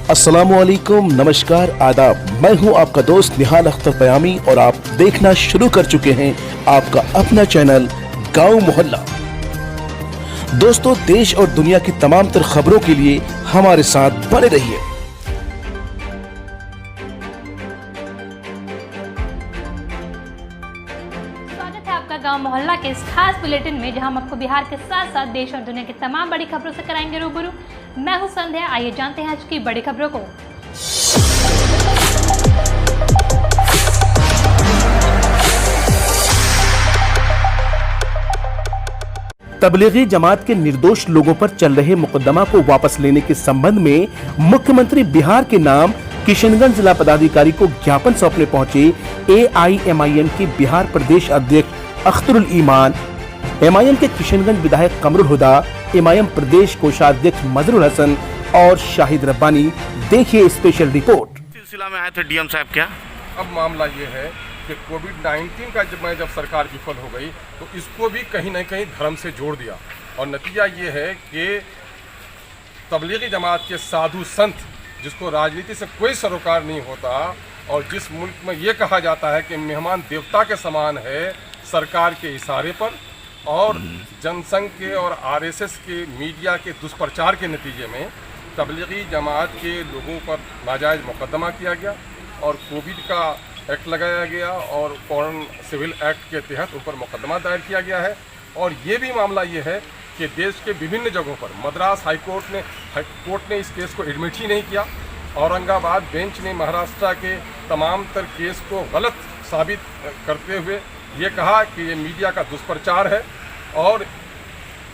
अस्सलामुअलैकुम, नमस्कार, आदाब। मैं हूं आपका दोस्त निहाल अख्तर पयामी और आप देखना शुरू कर चुके हैं आपका अपना चैनल गांव मोहल्ला। दोस्तों, देश और दुनिया की तमाम तर खबरों के लिए हमारे साथ बने रहिए। स्वागत है आपका गांव मोहल्ला के इस खास बुलेटिन में, जहां हम आपको बिहार के साथ साथ देश और दुनिया की तमाम बड़ी खबरों से कराएंगे रूबरू। मैं हूं संध्या। आइए जानते हैं आज की बड़ी खबरों को। तबलीगी जमात के निर्दोष लोगों पर चल रहे मुकदमा को वापस लेने के संबंध में मुख्यमंत्री बिहार के नाम किशनगंज जिला पदाधिकारी को ज्ञापन सौंपने पहुंचे AIMIM के बिहार प्रदेश अध्यक्ष अख्तरुल ईमान, MIM के किशनगंज विधायक कमरुल हुदा, MIM प्रदेश कोषाध्यक्ष मजरुल हसन और शाहिद रब्बानी। देखिए स्पेशल रिपोर्ट। सिलसिला में आए थे DM साहब क्या? अब मामला ये है कि कोविड-19 का जब सरकार विफल हो गई तो इसको भी कहीं न कहीं धर्म से जोड़ दिया और नतीजा ये है कि तबलीगी जमात के साधु संत, जिसको राजनीति से कोई सरोकार नहीं होता और जिस मुल्क में ये कहा जाता है कि मेहमान देवता के समान है, सरकार के इशारे पर और जनसंघ के और RSS के मीडिया के दुष्प्रचार के नतीजे में तबलीगी जमात के लोगों पर नाजायज़ मुकदमा किया गया और कोविड का एक्ट लगाया गया और फॉरेन सिविल एक्ट के तहत उन पर मुकदमा दायर किया गया है। और ये भी मामला ये है कि देश के विभिन्न जगहों पर मद्रास हाईकोर्ट ने इस केस को एडमिट ही नहीं किया। औरंगाबाद बेंच ने महाराष्ट्र के तमाम तर केस को गलत साबित करते हुए ये कहा कि ये मीडिया का दुष्प्रचार है और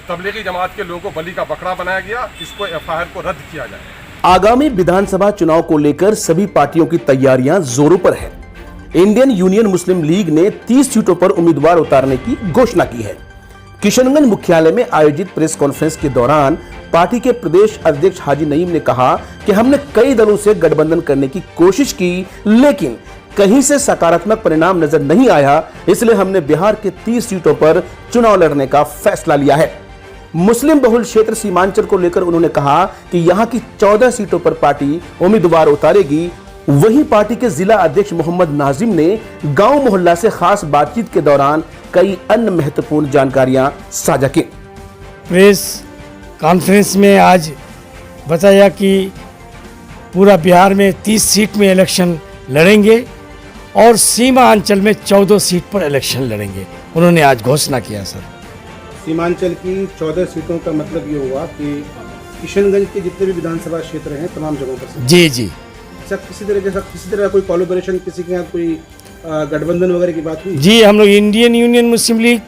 तबलीगी जमात के लोगों को बलि का बकरा बनाया गया, इसको FIR को रद्द किया जाए। आगामी विधानसभा चुनाव को लेकर सभी पार्टियों की तैयारियां जोरों पर है। इंडियन यूनियन मुस्लिम लीग ने 30 सीटों पर उम्मीदवार उतारने की घोषणा की है। किशनगंज मुख्यालय में आयोजित प्रेस कॉन्फ्रेंस के दौरान पार्टी के प्रदेश अध्यक्ष हाजी नईम ने कहा कि हमने कई दलों से गठबंधन करने की कोशिश की, लेकिन कहीं से सकारात्मक परिणाम नजर नहीं आया, इसलिए हमने बिहार के 30 सीटों पर चुनाव लड़ने का फैसला लिया है। मुस्लिम बहुल क्षेत्र सीमांचल को लेकर उन्होंने कहा कि यहां की 14 सीटों पर पार्टी उम्मीदवार उतारेगी। वहीं पार्टी के जिला अध्यक्ष मोहम्मद नाजिम ने गांव मोहल्ला से खास बातचीत के दौरान कई अन्य महत्वपूर्ण जानकारियां साझा की। प्रेस कॉन्फ्रेंस में आज बताया कि पूरा बिहार में 30 सीट में इलेक्शन लड़ेंगे और सीमा अंचल में 14 सीट पर इलेक्शन लड़ेंगे, उन्होंने आज घोषणा किया। सर, सीमांचल की 14 सीटों का मतलब ये हुआ कि किशनगंज के जितने भी विधानसभा क्षेत्र हैं तमाम जगहों पर? जी। सर, किसी तरह कोई कोलैबोरेशन, किसी के साथ कोई गठबंधन वगैरह की बात हुई? जी, हम लोग इंडियन यूनियन मुस्लिम लीग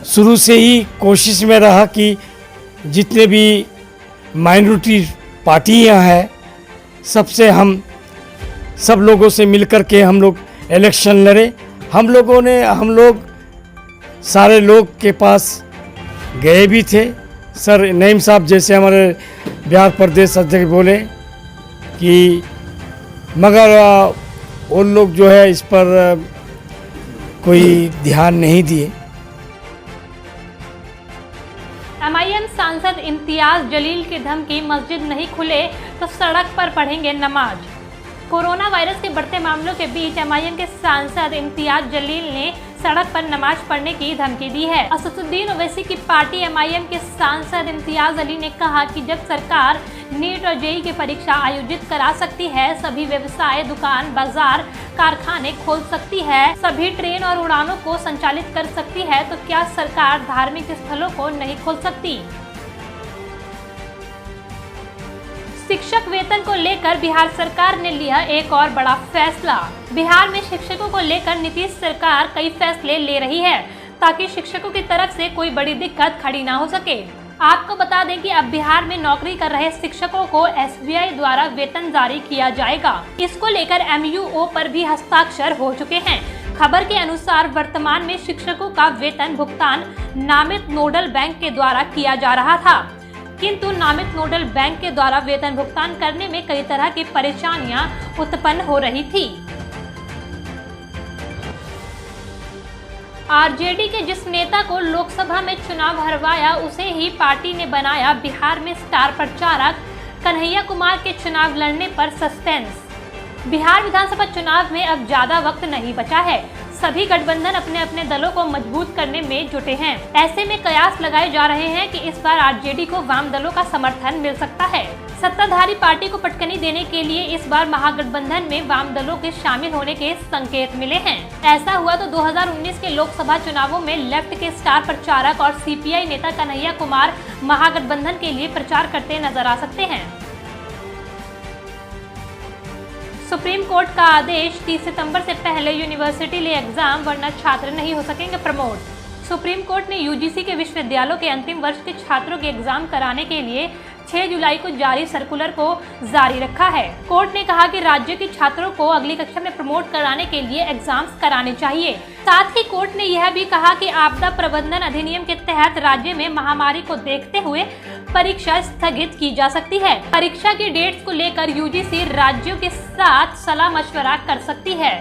शुरू से ही कोशिश में रहा कि जितने भी माइनॉरिटी पार्टियां हैं सबसे हम सब लोगों से मिलकर के हम लोग इलेक्शन लड़े। हम लोग सारे लोग के पास गए भी थे। सर नईम साहब जैसे हमारे बिहार प्रदेश अध्यक्ष बोले कि मगर उन लोग जो है इस पर कोई ध्यान नहीं दिए। MIM सांसद इम्तियाज जलील की धमकी, मस्जिद नहीं खुले तो सड़क पर पढ़ेंगे नमाज। कोरोना वायरस के बढ़ते मामलों के बीच MIM के सांसद इम्तियाज जलील ने सड़क पर नमाज पढ़ने की धमकी दी है। असदुद्दीन ओवैसी की पार्टी MIM के सांसद इम्तियाज अली ने कहा कि जब सरकार नीट और JEE की परीक्षा आयोजित करा सकती है, सभी व्यवसाय, दुकान, बाजार, कारखाने खोल सकती है, सभी ट्रेन और उड़ानों को संचालित कर सकती है, तो क्या सरकार धार्मिक स्थलों को नहीं खोल सकती? शिक्षक वेतन को लेकर बिहार सरकार ने लिया एक और बड़ा फैसला। बिहार में शिक्षकों को लेकर नीतीश सरकार कई फैसले ले रही है ताकि शिक्षकों की तरफ से कोई बड़ी दिक्कत खड़ी ना हो सके। आपको बता दें कि अब बिहार में नौकरी कर रहे शिक्षकों को SBI द्वारा वेतन जारी किया जाएगा। इसको लेकर MUO पर भी हस्ताक्षर हो चुके हैं। खबर के अनुसार वर्तमान में शिक्षकों का वेतन भुगतान नामित नोडल बैंक के द्वारा किया जा रहा था, किंतु नामित नोडल बैंक के द्वारा वेतन भुगतान करने में कई तरह की परेशानियां उत्पन्न हो रही थी। आरजेडी के जिस नेता को लोकसभा में चुनाव हरवाया उसे ही पार्टी ने बनाया बिहार में स्टार प्रचारक। कन्हैया कुमार के चुनाव लड़ने पर सस्पेंस। बिहार विधानसभा चुनाव में अब ज्यादा वक्त नहीं बचा है। सभी गठबंधन अपने अपने दलों को मजबूत करने में जुटे हैं। ऐसे में कयास लगाए जा रहे हैं कि इस बार आरजेडी को वाम दलों का समर्थन मिल सकता है। सत्ताधारी पार्टी को पटकनी देने के लिए इस बार महागठबंधन में वाम दलों के शामिल होने के संकेत मिले हैं। ऐसा हुआ तो 2019 के लोकसभा चुनावों में लेफ्ट के स्टार प्रचारक और सीपीआई नेता कन्हैया कुमार महागठबंधन के लिए प्रचार करते नजर आ सकते हैं। सुप्रीम कोर्ट का आदेश, 30 सितंबर से पहले यूनिवर्सिटी ले एग्जाम वरना छात्र नहीं हो सकेंगे प्रमोट। सुप्रीम कोर्ट ने यूजीसी के विश्वविद्यालयों के अंतिम वर्ष के छात्रों के एग्जाम कराने के लिए 6 जुलाई को जारी सर्कुलर को जारी रखा है। कोर्ट ने कहा कि राज्य के छात्रों को अगली कक्षा में प्रमोट कराने के लिए एग्जाम्स कराने चाहिए। साथ ही कोर्ट ने यह भी कहा कि आपदा प्रबंधन अधिनियम के तहत राज्य में महामारी को देखते हुए परीक्षा स्थगित की जा सकती है। परीक्षा की डेट्स को लेकर यूजीसी राज्यों के साथ सलाह मशवरा कर सकती है।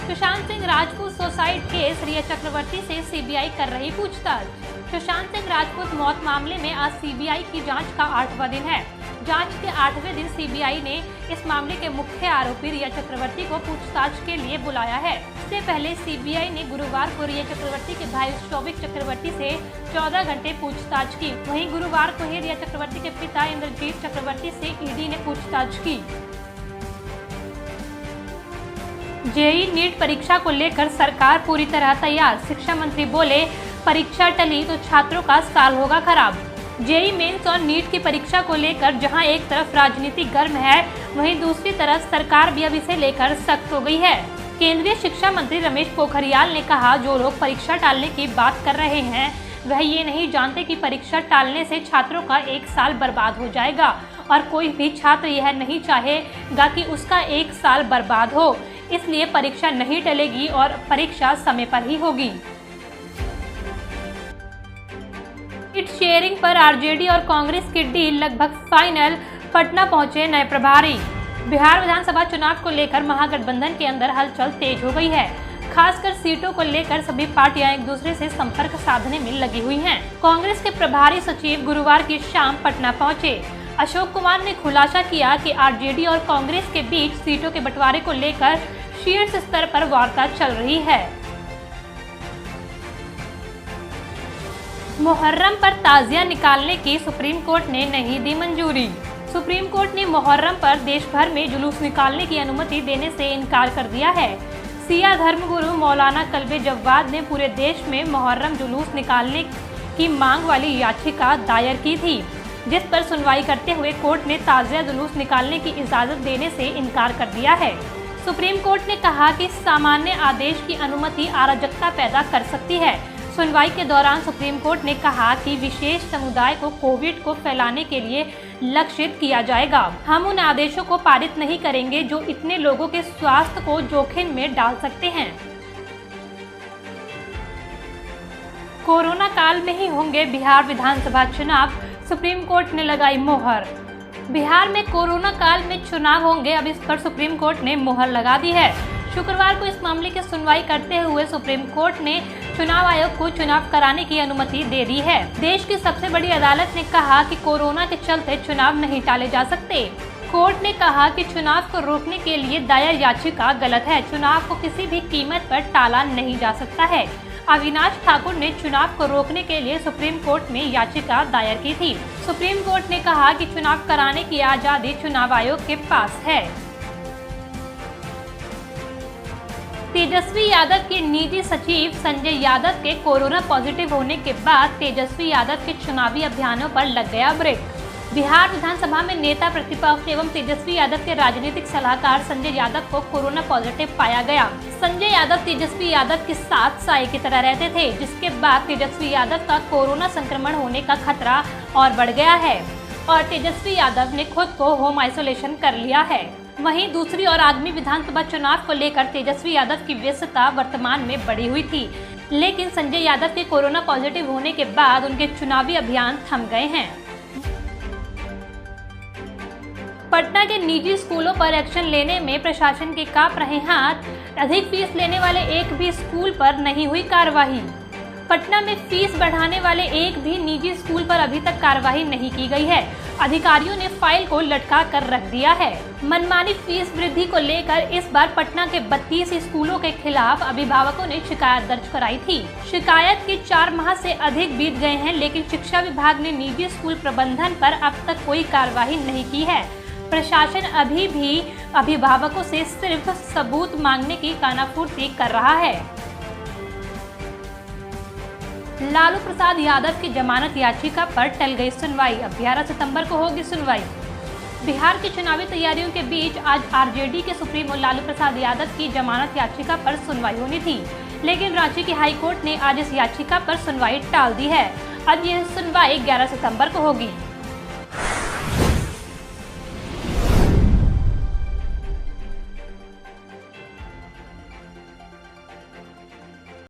सुशांत सिंह राजपूत सुसाइड केस, रिया चक्रवर्ती से सीबीआई कर रही पूछताछ। सुशांत सिंह राजपूत मौत मामले में आज सीबीआई की जांच का 8वां दिन है। जांच के 8वें दिन सीबीआई ने इस मामले के मुख्य आरोपी रिया चक्रवर्ती को पूछताछ के लिए बुलाया है। इससे पहले सीबीआई ने गुरुवार को रिया चक्रवर्ती के भाई शौविक चक्रवर्ती से 14 घंटे पूछताछ की। वहीं गुरुवार को ही रिया चक्रवर्ती के पिता इंद्रजीत चक्रवर्ती से ईडी ने पूछताछ की। जेईई नीट परीक्षा को लेकर सरकार पूरी तरह तैयार। शिक्षा मंत्री बोले, परीक्षा टली तो छात्रों का साल होगा खराब। जेईई मेंस और नीट की परीक्षा को लेकर जहां एक तरफ राजनीति गर्म है, वहीं दूसरी तरफ सरकार भी अब इसे लेकर सख्त हो गई है। केंद्रीय शिक्षा मंत्री रमेश पोखरियाल ने कहा, जो लोग परीक्षा टालने की बात कर रहे हैं वह ये नहीं जानते कि परीक्षा टालने से छात्रों का 1 साल बर्बाद हो जाएगा और कोई भी छात्र यह नहीं चाहेगा कि उसका 1 साल बर्बाद हो। इसलिए परीक्षा नहीं टलेगी और परीक्षा समय पर ही होगी। सीट शेयरिंग पर आरजेडी और कांग्रेस की डील लगभग फाइनल, पटना पहुंचे नए प्रभारी। बिहार विधानसभा चुनाव को लेकर महागठबंधन के अंदर हलचल तेज हो गई है। खासकर सीटों को लेकर सभी पार्टियां एक दूसरे से संपर्क साधने में लगी हुई हैं। कांग्रेस के प्रभारी सचिव गुरुवार की शाम पटना पहुंचे। अशोक कुमार ने खुलासा किया कि आरजेडी और कांग्रेस के बीच सीटों के बंटवारे को लेकर शीर्ष स्तर पर वार्ता चल रही है। मुहर्रम पर ताजिया निकालने की सुप्रीम कोर्ट ने नहीं दी मंजूरी। सुप्रीम कोर्ट ने मुहर्रम पर देश भर में जुलूस निकालने की अनुमति देने से इनकार कर दिया है। सिया धर्मगुरु मौलाना कल्बे जव्वाद ने पूरे देश में मुहर्रम जुलूस निकालने की मांग वाली याचिका दायर की थी, जिस पर सुनवाई करते हुए कोर्ट ने ताजिया जुलूस निकालने की इजाजत देने से इनकार कर दिया है। सुप्रीम कोर्ट ने कहा कि सामान्य आदेश की अनुमति अराजकता पैदा कर सकती है। सुनवाई के दौरान सुप्रीम कोर्ट ने कहा कि विशेष समुदाय को कोविड को फैलाने के लिए लक्षित किया जाएगा। हम उन आदेशों को पारित नहीं करेंगे जो इतने लोगों के स्वास्थ्य को जोखिम में डाल सकते हैं। कोरोना काल में ही होंगे बिहार विधानसभा चुनाव, सुप्रीम कोर्ट ने लगाई मोहर। बिहार में कोरोना काल में चुनाव होंगे, अब इस पर सुप्रीम कोर्ट ने मोहर लगा दी है। शुक्रवार को इस मामले की सुनवाई करते हुए सुप्रीम कोर्ट ने चुनाव आयोग को चुनाव कराने की अनुमति दे दी है। देश की सबसे बड़ी अदालत ने कहा कि कोरोना के चलते चुनाव नहीं टाले जा सकते। कोर्ट ने कहा कि चुनाव को रोकने के लिए दायर याचिका गलत है। चुनाव को किसी भी कीमत पर टाला नहीं जा सकता है। अविनाश ठाकुर ने चुनाव को रोकने के लिए सुप्रीम कोर्ट में याचिका दायर की थी। सुप्रीम कोर्ट ने कहा कि चुनाव कराने की आजादी चुनाव आयोग के पास है। तेजस्वी यादव के निजी सचिव संजय यादव के कोरोना पॉजिटिव होने के बाद तेजस्वी यादव के चुनावी अभियानों पर लग गया ब्रेक। बिहार विधानसभा में नेता प्रतिपक्ष एवं तेजस्वी यादव के राजनीतिक सलाहकार संजय यादव को कोरोना पॉजिटिव पाया गया। संजय यादव तेजस्वी यादव के साथ साए की तरह रहते थे, जिसके बाद तेजस्वी यादव का कोरोना संक्रमण होने का खतरा और बढ़ गया है और तेजस्वी यादव ने खुद को होम आइसोलेशन कर लिया है। वहीं दूसरी ओर आगामी विधानसभा चुनाव को लेकर तेजस्वी यादव की व्यस्तता वर्तमान में बढ़ी हुई थी, लेकिन संजय यादव के कोरोना पॉजिटिव होने के बाद उनके चुनावी अभियान थम गए हैं। पटना के निजी स्कूलों पर एक्शन लेने में प्रशासन के कांप रहे हाथ। अधिक फीस लेने वाले एक भी स्कूल पर नहीं हुई कार्रवाई। पटना में फीस बढ़ाने वाले एक भी निजी स्कूल पर अभी तक कार्रवाई नहीं की गई है। अधिकारियों ने फाइल को लटका कर रख दिया है। मनमानी फीस वृद्धि को लेकर इस बार पटना के 32 स्कूलों के खिलाफ अभिभावकों ने शिकायत दर्ज कराई थी। शिकायत के 4 माह से अधिक बीत गए हैं, लेकिन शिक्षा विभाग ने निजी स्कूल प्रबंधन पर अब तक कोई कार्रवाई नहीं की है। प्रशासन अभी भी अभिभावकों से सिर्फ सबूत मांगने की कानाफूसी कर रहा है। लालू प्रसाद यादव की जमानत याचिका पर टल गई सुनवाई। अब 11 सितंबर को होगी सुनवाई। बिहार की चुनावी तैयारियों के बीच आज आरजेडी के सुप्रीमो लालू प्रसाद यादव की जमानत याचिका पर सुनवाई होनी थी, लेकिन रांची की हाई कोर्ट ने आज इस याचिका पर सुनवाई टाल दी है। अब यह सुनवाई 11 सितंबर को होगी।